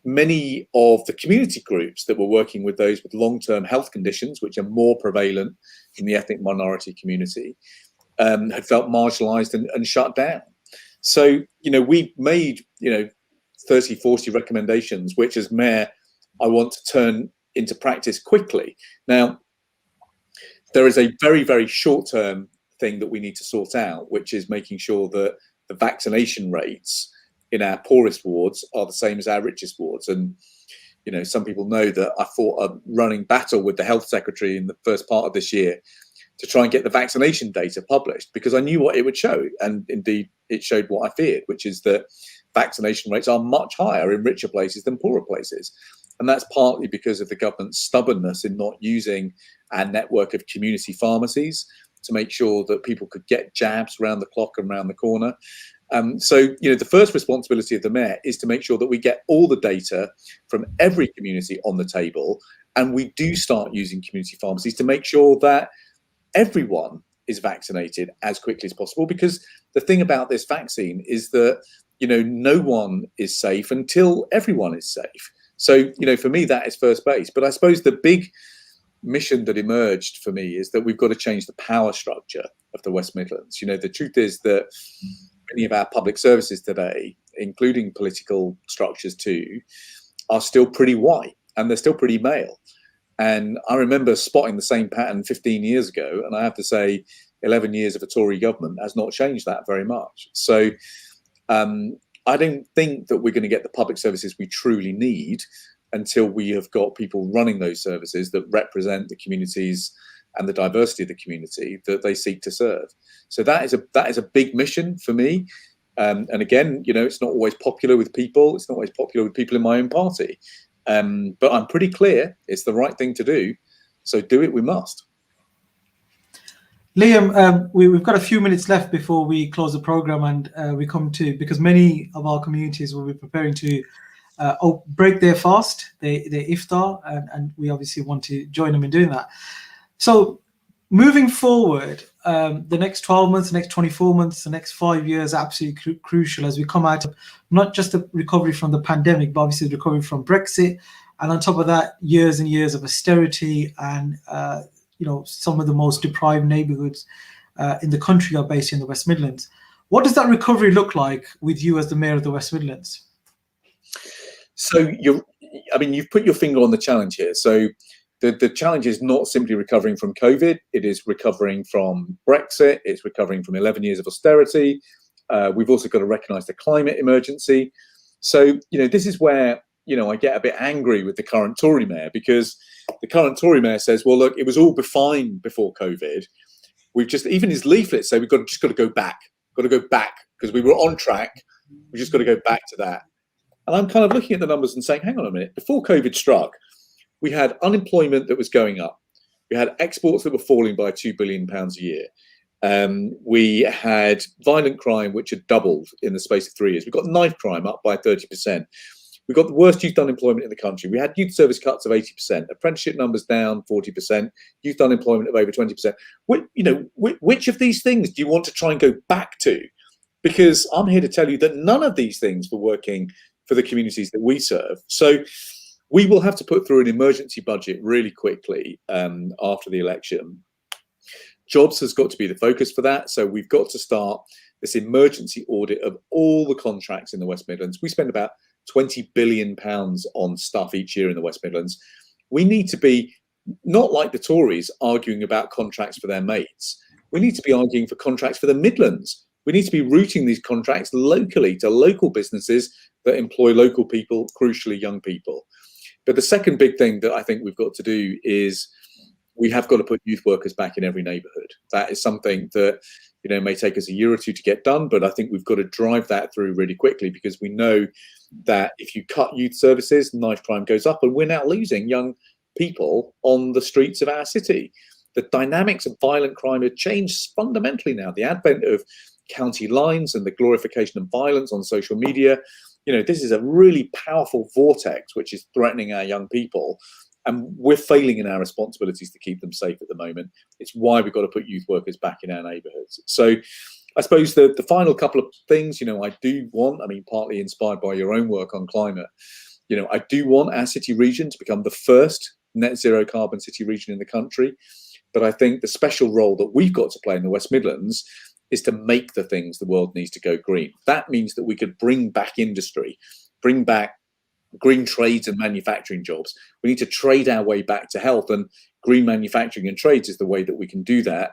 Many of the community groups that were working with those with long-term health conditions, which are more prevalent in the ethnic minority community, had felt marginalised and shut down. So, we made, 30, 40 recommendations, which as mayor, I want to turn into practice quickly. Now, there is a very, very short-term thing that we need to sort out, which is making sure that the vaccination rates in our poorest wards are the same as our richest wards. And, some people know that I fought a running battle with the health secretary in the first part of this year to try and get the vaccination data published, because I knew what it would show. And indeed, it showed what I feared, which is that vaccination rates are much higher in richer places than poorer places. And that's partly because of the government's stubbornness in not using our network of community pharmacies to make sure that people could get jabs around the clock and around the corner. So, the first responsibility of the mayor is to make sure that we get all the data from every community on the table, and we do start using community pharmacies to make sure that everyone is vaccinated as quickly as possible. Because the thing about this vaccine is that, no one is safe until everyone is safe. So, for me, that is first base. But I suppose the big mission that emerged for me is that we've got to change the power structure of the West Midlands. The truth is that many of our public services today, including political structures too, are still pretty white, and they're still pretty male. And I remember spotting the same pattern 15 years ago, and I have to say 11 years of a Tory government has not changed that very much. So I don't think that we're going to get the public services we truly need until we have got people running those services that represent the communities and the diversity of the community that they seek to serve. So that is a big mission for me. And again, it's not always popular with people. It's not always popular with people in my own party. But I'm pretty clear it's the right thing to do. So do it we must. Liam, we've got a few minutes left before we close the program, and we come to, because many of our communities will be preparing to break their fast, their iftar, and we obviously want to join them in doing that. So moving forward, the next 12 months, the next 24 months, the next 5 years are absolutely crucial as we come out of not just the recovery from the pandemic, but obviously the recovery from Brexit. And on top of that, years and years of austerity, and some of the most deprived neighbourhoods in the country are based in the West Midlands. What does that recovery look like with you as the Mayor of the West Midlands? So you've put your finger on the challenge here. So the challenge is not simply recovering from COVID. It is recovering from Brexit. It's recovering from 11 years of austerity. We've also got to recognise the climate emergency. So, this is where, I get a bit angry with the current Tory mayor, because the current Tory mayor says, well, look, it was all fine before COVID. Even his leaflets say we've just got to go back, because we were on track. We just got to go back to that. And I'm kind of looking at the numbers and saying, hang on a minute, before COVID struck, we had unemployment that was going up. We had exports that were falling by £2 billion a year. We had violent crime, which had doubled in the space of 3 years. We got knife crime up by 30%. We got the worst youth unemployment in the country. We had youth service cuts of 80%, apprenticeship numbers down 40%, youth unemployment of over 20%. Which of these things do you want to try and go back to? Because I'm here to tell you that none of these things were working for the communities that we serve. So we will have to put through an emergency budget really quickly after the election. Jobs has got to be the focus for that. So we've got to start this emergency audit of all the contracts in the West Midlands. We spend about £20 billion on stuff each year in the West Midlands. We need to be not like the Tories arguing about contracts for their mates. We need to be arguing for contracts for the Midlands. We need to be routing these contracts locally to local businesses that employ local people, crucially young people. But the second big thing that I think we've got to do is we have got to put youth workers back in every neighbourhood. That is something that may take us a year or two to get done, but I think we've got to drive that through really quickly, because we know that if you cut youth services, knife crime goes up, and we're now losing young people on the streets of our city. The dynamics of violent crime have changed fundamentally now. The advent of county lines and the glorification of violence on social media, this is a really powerful vortex which is threatening our young people. And we're failing in our responsibilities to keep them safe at the moment. It's why we've got to put youth workers back in our neighbourhoods. So I suppose the final couple of things, I do want, partly inspired by your own work on climate, I do want our city region to become the first net zero carbon city region in the country. But I think the special role that we've got to play in the West Midlands is to make the things the world needs to go green. That means that we could bring back industry, bring back green trades and manufacturing jobs. We need to trade our way back to health, and green manufacturing and trades is the way that we can do that.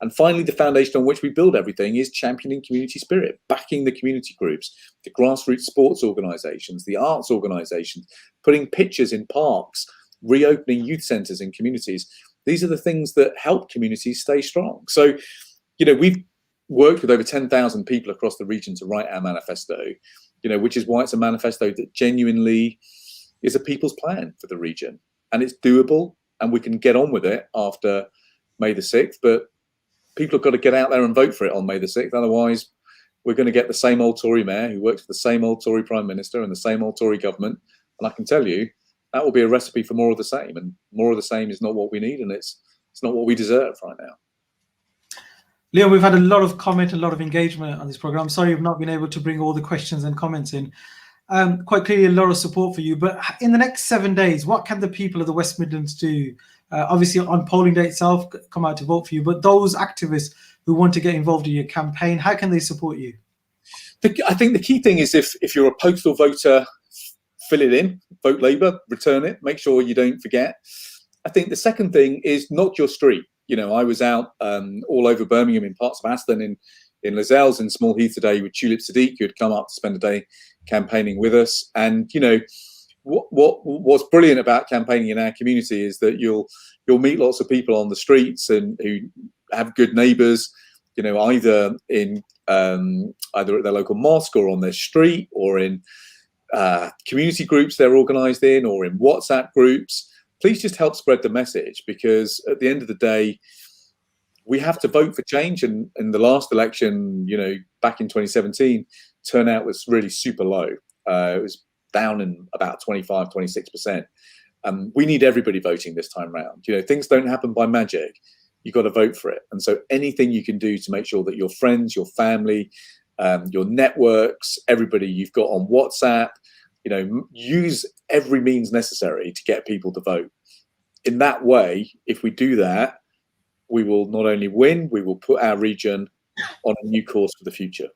And finally, the foundation on which we build everything is championing community spirit, backing the community groups, the grassroots sports organisations, the arts organisations, putting pitches in parks, reopening youth centres in communities. These are the things that help communities stay strong. So, we've worked with over 10,000 people across the region to write our manifesto, which is why it's a manifesto that genuinely is a people's plan for the region. And it's doable, and we can get on with it after May the 6th. But people have got to get out there and vote for it on May the 6th. Otherwise, we're going to get the same old Tory mayor who works for the same old Tory prime minister and the same old Tory government. And I can tell you, that will be a recipe for more of the same. And more of the same is not what we need, and it's not what we deserve right now. Liam, we've had a lot of comment, a lot of engagement on this program. I'm sorry I've not been able to bring all the questions and comments in. Quite clearly a lot of support for you. But in the next 7 days, what can the people of the West Midlands do? Obviously, on polling day itself, come out to vote for you. But those activists who want to get involved in your campaign, how can they support you? I think the key thing is if you're a postal voter, fill it in, vote Labour, return it, make sure you don't forget. I think the second thing is not your street. I was out all over Birmingham, in parts of Aston, in Lascelles, in Small Heath today with Tulip Sadiq, who had come up to spend a day campaigning with us. And what's brilliant about campaigning in our community is that you'll meet lots of people on the streets and who have good neighbours, either at their local mosque or on their street or in community groups they're organised in or in WhatsApp groups. Please just help spread the message, because at the end of the day, we have to vote for change. And in the last election, back in 2017, turnout was really super low. It was down in about 25, 26%. We need everybody voting this time round. Things don't happen by magic. You've got to vote for it. And so anything you can do to make sure that your friends, your family, your networks, everybody you've got on WhatsApp, use every means necessary to get people to vote. In that way, if we do that, we will not only win, we will put our region on a new course for the future.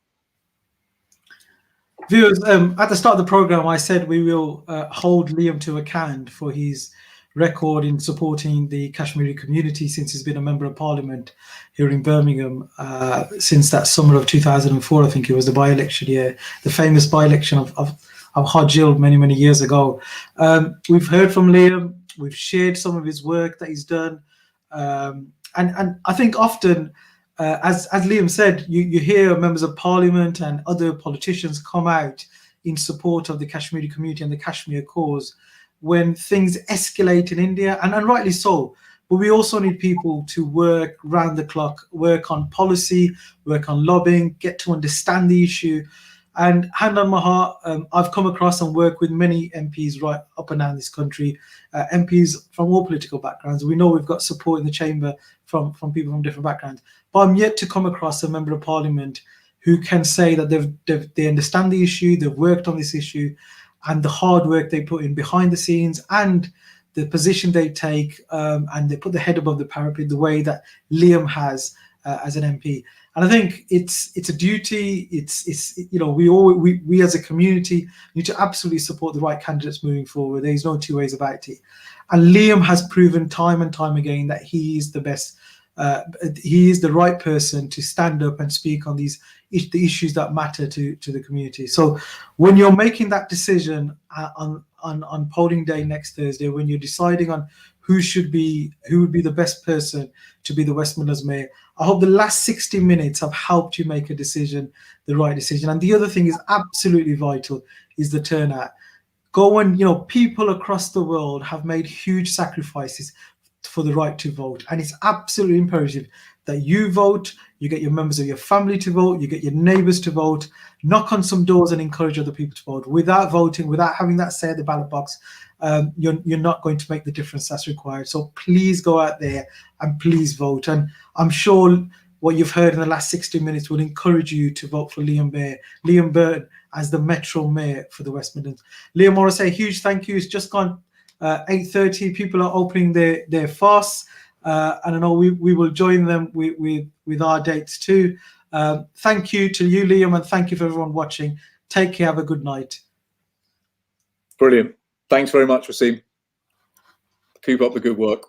Viewers, at the start of the program, I said we will hold Liam to account for his record in supporting the Kashmiri community since he's been a member of Parliament here in Birmingham since that summer of 2004. I think it was the by-election year, the famous by-election of Hodgill many years ago. We've heard from Liam. We've shared some of his work that he's done, and I think often, as Liam said, you hear members of Parliament and other politicians come out in support of the Kashmiri community and the Kashmir cause when things escalate in India, and rightly so. But we also need people to work round the clock, work on policy, work on lobbying, get to understand the issue. And hand on my heart, I've come across and worked with many MPs right up and down this country, MPs from all political backgrounds. We know we've got support in the chamber from people from different backgrounds. But I'm yet to come across a member of Parliament who can say that they understand the issue, they've worked on this issue, and the hard work they put in behind the scenes and the position they take, and they put the head above the parapet the way that Liam has as an MP. And I think it's a duty. It's we as a community need to absolutely support the right candidates moving forward. There's no two ways about it. And Liam has proven time and time again that he is the best. He is the right person to stand up and speak on the issues that matter to the community. So when you're making that decision on polling day next Thursday, when you're deciding on who would be the best person to be the West Midlands mayor, I hope the last 60 minutes have helped you make a decision, the right decision. And the other thing is absolutely vital is the turnout. People across the world have made huge sacrifices for the right to vote. And it's absolutely imperative that you vote, you get your members of your family to vote, you get your neighbours to vote, knock on some doors and encourage other people to vote. Without voting, without having that say at the ballot box, you're not going to make the difference that's required. So please go out there and please vote. And I'm sure what you've heard in the last 60 minutes will encourage you to vote for Liam Byrne as the Metro Mayor for the West Midlands. Liam, I want to say a huge thank you. It's just gone 8:30. People are opening their fasts. And I know we will join them with our dates too. Thank you to you, Liam, and thank you for everyone watching. Take care. Have a good night. Brilliant. Thanks very much, Waseem. Keep up the good work.